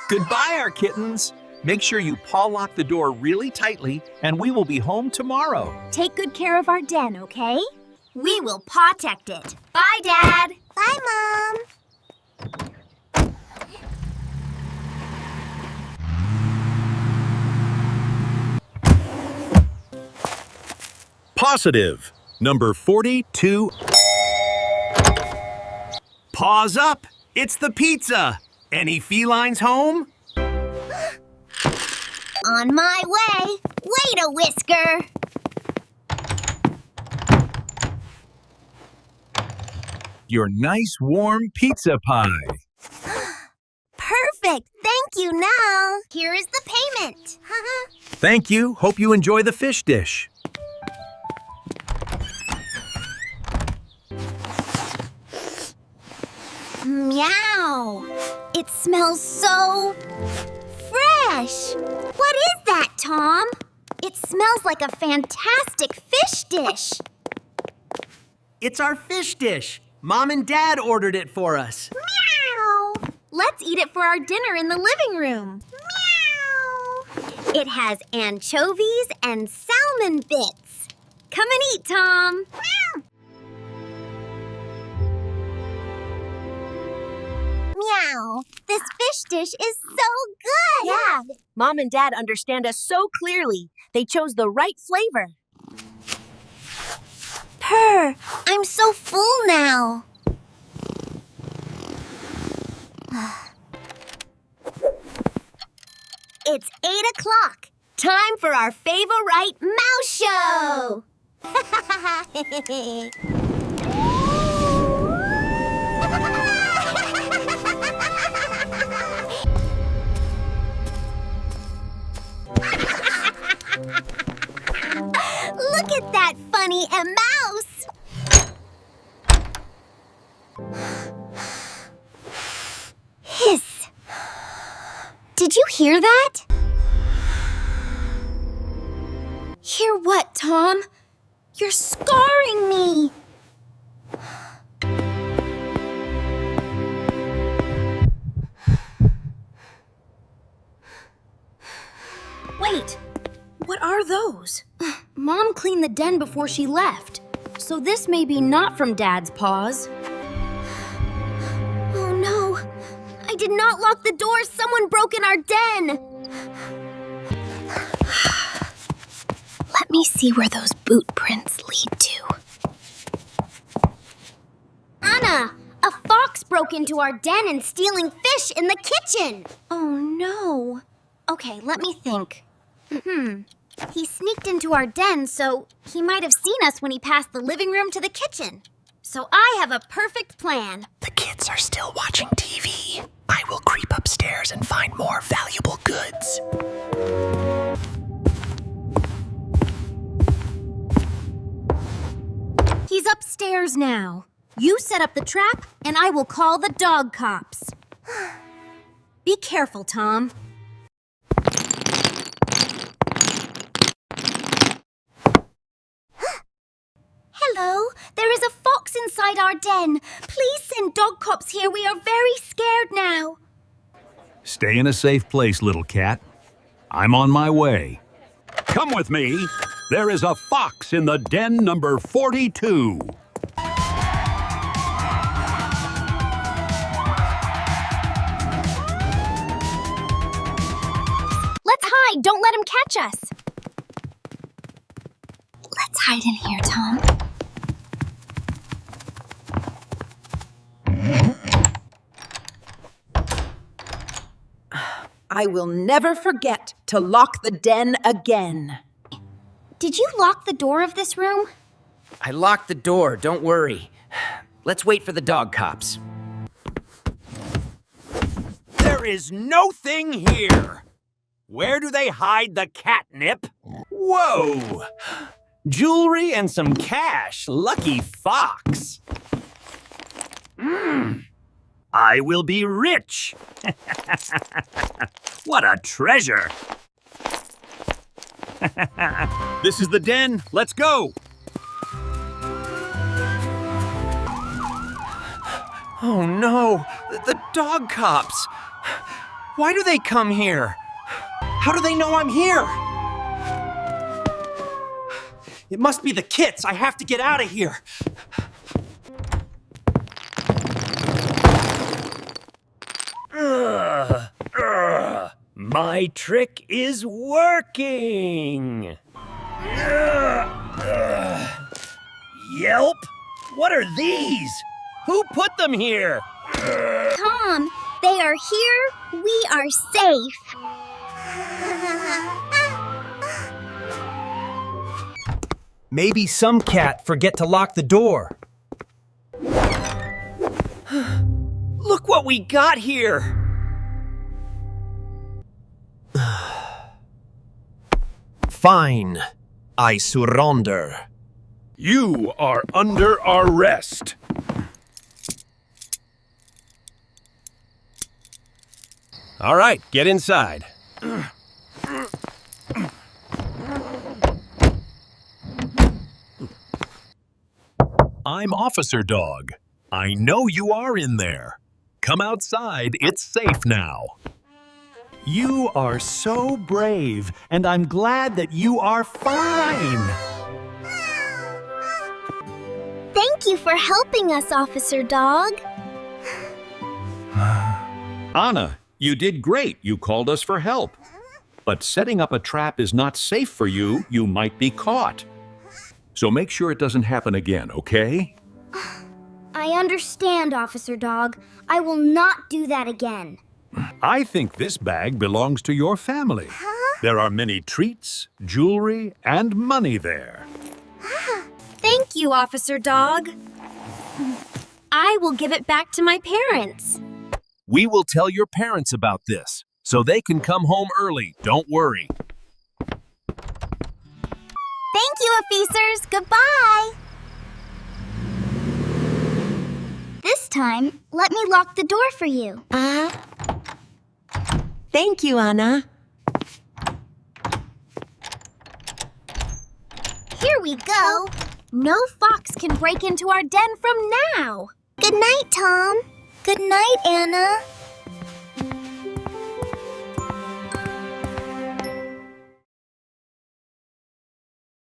Goodbye, our kittens. Make sure you paw lock the door really tightly, and we will be home tomorrow. Take good care of our den, okay? We will paw-tect it. Bye, Dad. Bye, Mom. Positive. Number 42. Paws up. It's the pizza. Any felines home? On my way. Wait a whisker. Your nice warm pizza pie. Perfect. Thank you, now. Here is the payment. Thank you. Hope you enjoy the fish dish. Meow. It smells so fresh. What is that, Tom? It smells like a fantastic fish dish. It's our fish dish. Mom and Dad ordered it for us. Meow. Let's eat it for our dinner in the living room. Meow. It has anchovies and salmon bits. Come and eat, Tom. Meow. Meow. This fish dish is so good. Yeah. Mom and Dad understand us so clearly. They chose the right flavor. Purr. I'm so full now. It's 8 o'clock. Time for our favorite mouse show. Look at that funny mouse! Hiss! Did you hear that? Hear what, Tom? You're scarring me! Wait, what are those? Mom cleaned the den before she left, so this may be not from Dad's paws. Oh no! I did not lock the door! Someone broke in our den! Let me see where those boot prints lead to. Anna! A fox broke into our den and stealing fish in the kitchen! Oh no. Okay, let me think. He sneaked into our den, so he might have seen us when he passed the living room to the kitchen. So I have a perfect plan. The kids are still watching TV. I will creep upstairs and find more valuable goods. He's upstairs now. You set up the trap, and I will call the dog cops. Be careful, Tom. Hello, there is a fox inside our den. Please send dog cops here. We are very scared now. Stay in a safe place, little cat. I'm on my way. Come with me. There is a fox in the den number 42. Let's hide. Don't let him catch us. Let's hide in here, Tom. I will never forget to lock the den again. Did you lock the door of this room? I locked the door, don't worry. Let's wait for the dog cops. There is no thing here. Where do they hide the catnip? Whoa! Jewelry and some cash. Lucky fox. I will be rich. What a treasure. This is the den. Let's go. Oh no, the dog cops. Why do they come here? How do they know I'm here? It must be the kits. I have to get out of here. My trick is working! Yelp? What are these? Who put them here? Tom, they are here. We are safe. Maybe some cat forget to lock the door. Look what we got here! Fine. I surrender. You are under arrest. All right, get inside. I'm Officer Dog. I know you are in there. Come outside, it's safe now. You are so brave, and I'm glad that you are fine. Thank you for helping us, Officer Dog. Anna, you did great. You called us for help. But setting up a trap is not safe for you. You might be caught. So make sure it doesn't happen again, okay? I understand, Officer Dog. I will not do that again. I think this bag belongs to your family. There are many treats, jewelry, and money there. Thank you, Officer Dog. I will give it back to my parents. We will tell your parents about this, so they can come home early. Don't worry. Thank you, Officers. Goodbye. This time, let me lock the door for you. Thank you, Anna. Here we go. No fox can break into our den from now. Good night, Tom. Good night, Anna.